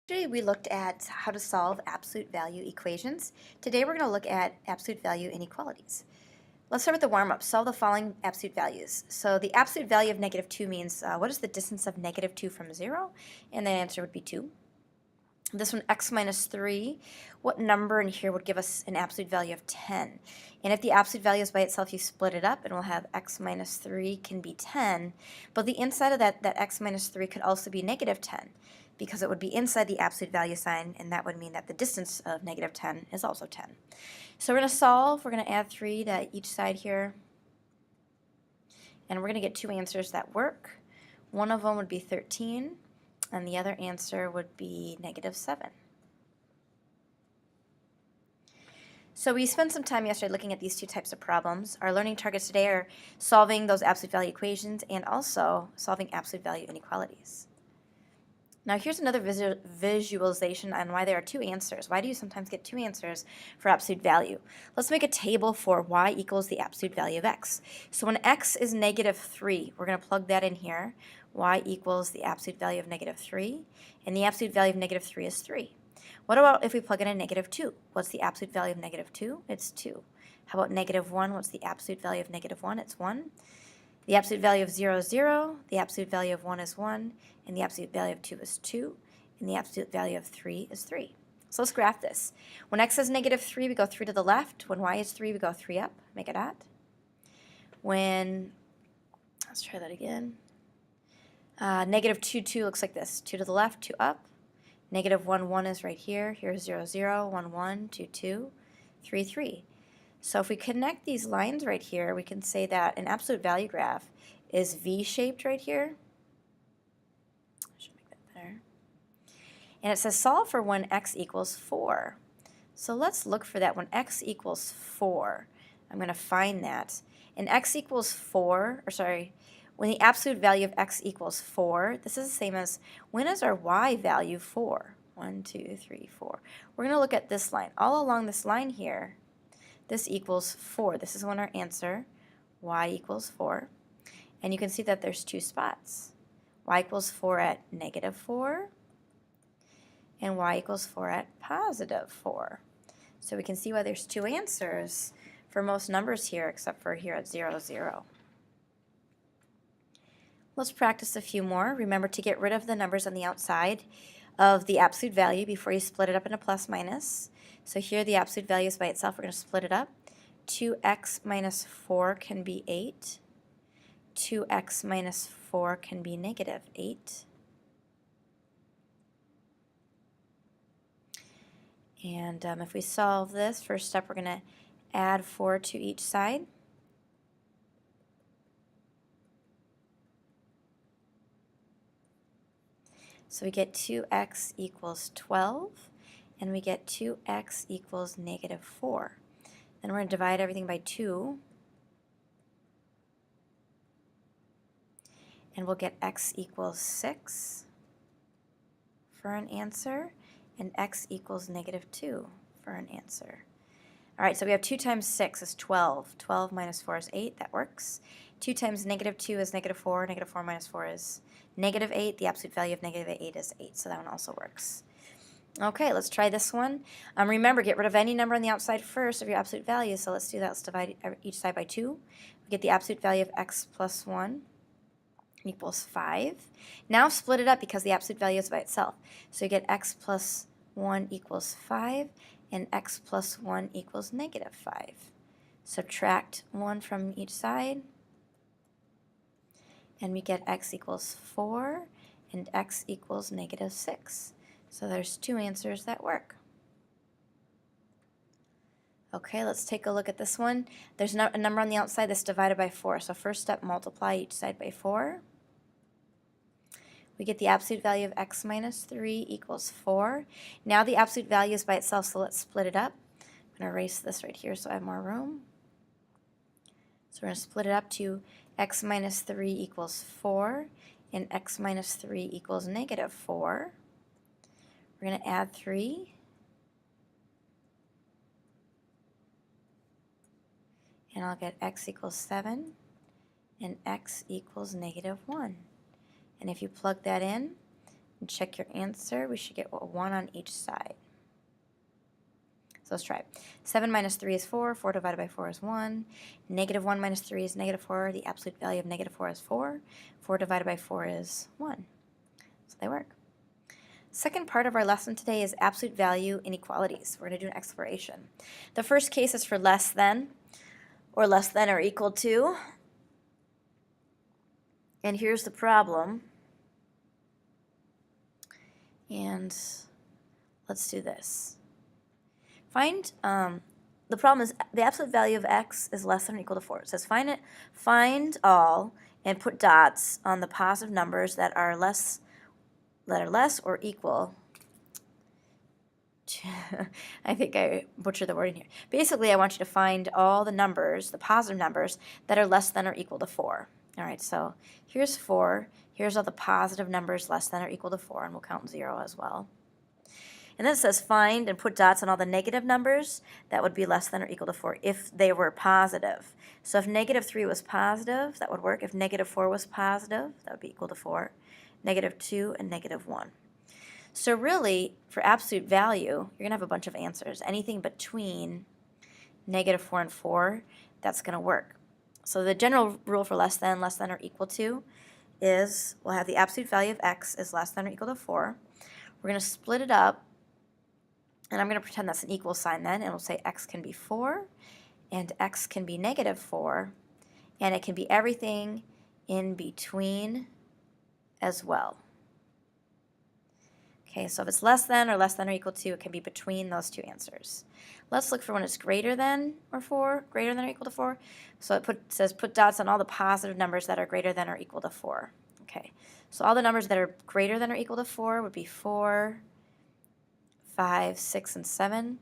Yesterday we looked at how to solve absolute value equations. Today we're going to look at absolute value inequalities. Let's start with the warm-up. Solve the following absolute values. So the absolute value of negative 2 means what is the distance of negative 2 from 0? And the answer would be 2. This one, x minus 3, what number in here would give us an absolute value of 10? And if the absolute value is by itself, you split it up and we'll have x minus 3 can be 10. But the inside of that x minus 3 could also be negative 10 because it would be inside the absolute value sign, and that would mean that the distance of negative 10 is also 10. So we're going to solve. We're going to add 3 to each side here. And we're going to get two answers that work. One of them would be 13. And the other answer would be negative 7. So we spent some time yesterday looking at these two types of problems. Our learning targets today are solving those absolute value equations and also solving absolute value inequalities. Now here's another visualization on why there are two answers. Why do you sometimes get two answers for absolute value? Let's make a table for y equals the absolute value of x. So when x is negative 3, we're going to plug that in here. Y equals the absolute value of negative 3, and the absolute value of negative 3 is 3. What about if we plug in a negative 2? What's the absolute value of negative 2? It's 2. How about negative 1? What's the absolute value of negative 1? It's 1. The absolute value of 0 is 0, the absolute value of 1 is 1, and the absolute value of 2 is 2, and the absolute value of 3 is 3. So let's graph this. When x is negative 3, we go 3 to the left. When y is 3, we go 3 up. Make a dot. Let's try that again. Negative 2, 2 looks like this. 2 to the left, 2 up. Negative 1, 1 is right here. Here's 0, 0, 1, 1, 2, 2, 3, 3. So if we connect these lines right here, we can say that an absolute value graph is V-shaped right here. I should make that better. And it says solve for when x equals 4. So let's look for that when x equals 4. I'm going to find that. And x equals 4, when the absolute value of x equals 4, this is the same as when is our y value 4? 1, 2, 3, 4. We're going to look at this line. All along this line here, this equals 4. This is when our answer, y equals 4. And you can see that there's two spots. Y equals 4 at negative 4, and y equals 4 at positive 4. So we can see why there's two answers for most numbers here, except for here at 0, 0. Let's practice a few more. Remember to get rid of the numbers on the outside of the absolute value before you split it up into plus minus. So here the absolute value is by itself. We're going to split it up. 2x minus 4 can be 8. 2x minus 4 can be negative 8. And if we solve this, first step we're going to add 4 to each side. So we get 2x equals 12, and we get 2x equals negative 4. Then we're going to divide everything by 2, and we'll get x equals 6 for an answer, and x equals negative 2 for an answer. All right, so we have 2 times 6 is 12. 12 minus 4 is 8. That works. 2 times negative 2 is negative 4. Negative 4 minus 4 is negative 8. The absolute value of negative 8 is 8, so that one also works. Okay, let's try this one. Remember, get rid of any number on the outside first of your absolute value, so let's do that. Let's divide each side by 2. We get the absolute value of x plus 1 equals 5. Now split it up because the absolute value is by itself. So you get x plus 1 equals 5, and x plus 1 equals negative 5. Subtract 1 from each side, and we get x equals 4, and x equals negative 6. So there's two answers that work. Okay, let's take a look at this one. There's a number on the outside that's divided by 4. So first step, multiply each side by 4. We get the absolute value of x minus 3 equals 4. Now the absolute value is by itself, so let's split it up. I'm going to erase this right here so I have more room. So we're going to split it up to x minus 3 equals 4, and x minus 3 equals negative 4. We're going to add 3. And I'll get x equals 7, and x equals negative 1. And if you plug that in, and check your answer. We should get a 1 on each side. So let's try. 7 minus 3 is 4. 4 divided by 4 is 1. Negative 1 minus 3 is negative 4. The absolute value of negative 4 is 4. 4 divided by 4 is 1. So they work. Second part of our lesson today is absolute value inequalities. We're going to do an exploration. The first case is for less than or equal to. And here's the problem. And let's do this. Find, the problem is the absolute value of x is less than or equal to 4. It says find all and put dots on the positive numbers that are less or equal to, I think I butchered the word in here. Basically, I want you to find all the numbers, the positive numbers, that are less than or equal to 4. All right, so here's 4. Here's all the positive numbers less than or equal to 4, and we'll count 0 as well. And then it says find and put dots on all the negative numbers that would be less than or equal to 4 if they were positive. So if negative 3 was positive, that would work. If negative 4 was positive, that would be equal to 4. Negative 2 and negative 1. So really, for absolute value, you're going to have a bunch of answers. Anything between negative 4 and 4, that's going to work. So the general rule for less than or equal to is we'll have the absolute value of x is less than or equal to 4. We're going to split it up. And I'm going to pretend that's an equal sign then, and we'll say x can be 4, and x can be negative 4, and it can be everything in between as well. Okay, so if it's less than or equal to, it can be between those two answers. Let's look for when it's greater than or equal to 4. So it says put dots on all the positive numbers that are greater than or equal to 4. Okay, so all the numbers that are greater than or equal to 4 would be 4, 5, 6, and 7.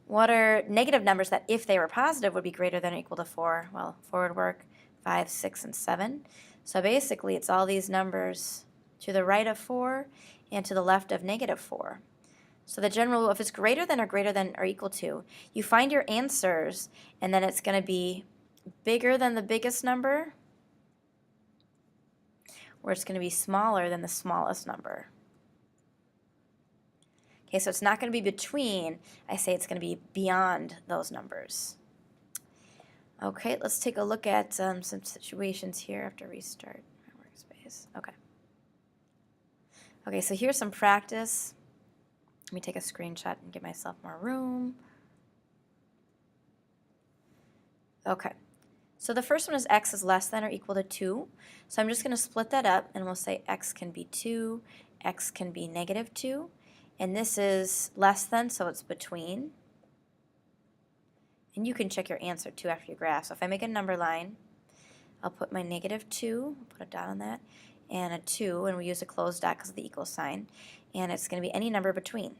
What are negative numbers that, if they were positive, would be greater than or equal to 4? Well, 4 would work, 5, 6, and 7. So basically, it's all these numbers to the right of 4 and to the left of negative 4. So the general rule, if it's greater than or equal to, you find your answers, and then it's going to be bigger than the biggest number, or it's going to be smaller than the smallest number. Okay, so it's not going to be between. I say it's going to be beyond those numbers. Okay, let's take a look at some situations here after restart my workspace. Okay, so here's some practice. Let me take a screenshot and give myself more room. Okay, so the first one is x is less than or equal to 2. So I'm just going to split that up, and we'll say x can be 2, x can be negative 2. And this is less than, so it's between. And you can check your answer too after you graph. So if I make a number line, I'll put my negative 2, put a dot on that, and a 2, and we use a closed dot because of the equal sign. And it's going to be any number between.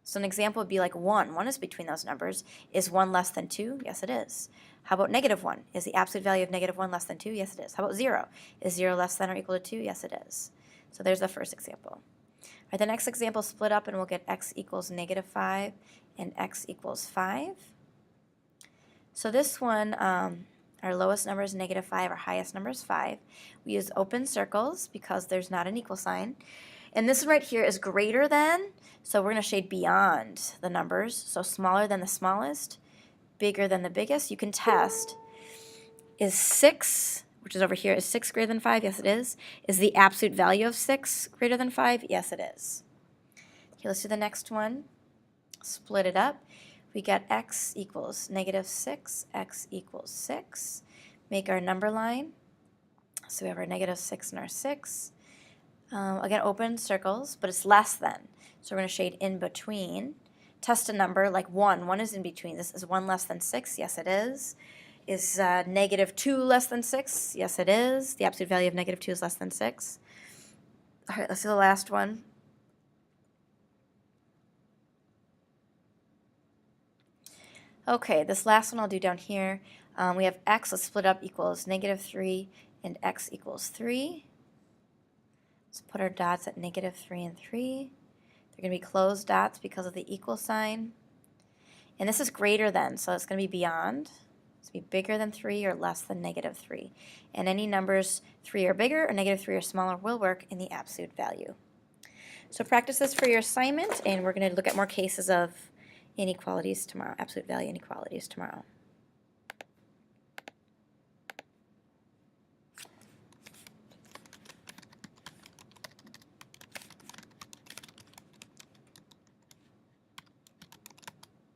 So an example would be like 1. 1 is between those numbers. Is 1 less than 2? Yes, it is. How about negative 1? Is the absolute value of negative 1 less than 2? Yes, it is. How about 0? Is 0 less than or equal to 2? Yes, it is. So there's the first example. All right, the next example split up, and we'll get x equals negative 5 and x equals 5. So this one, our lowest number is negative 5, our highest number is 5. We use open circles because there's not an equal sign. And this one right here is greater than, so we're going to shade beyond the numbers. So smaller than the smallest, bigger than the biggest. You can test, is 6, which is over here, is 6 greater than 5? Yes, it is. Is the absolute value of 6 greater than 5? Yes, it is. Okay, let's do the next one. Split it up. We got x equals negative 6, x equals 6. Make our number line. So we have our negative 6 and our 6. Again, open circles, but it's less than. So we're going to shade in between. Test a number like 1. 1 is in between. This is 1 less than 6. Yes, it is. Is negative 2 less than 6? Yes, it is. The absolute value of negative 2 is less than 6. All right, let's do the last one. Okay, this last one I'll do down here. We have x, let's split up, equals negative 3, and x equals 3. Let's put our dots at negative 3 and 3. They're going to be closed dots because of the equal sign. And this is greater than, so it's going to be beyond. It's going to be bigger than 3 or less than negative 3. And any numbers 3 or bigger or negative 3 or smaller will work in the absolute value. So practice this for your assignment, and we're going to look at more cases of inequalities tomorrow, absolute value inequalities tomorrow.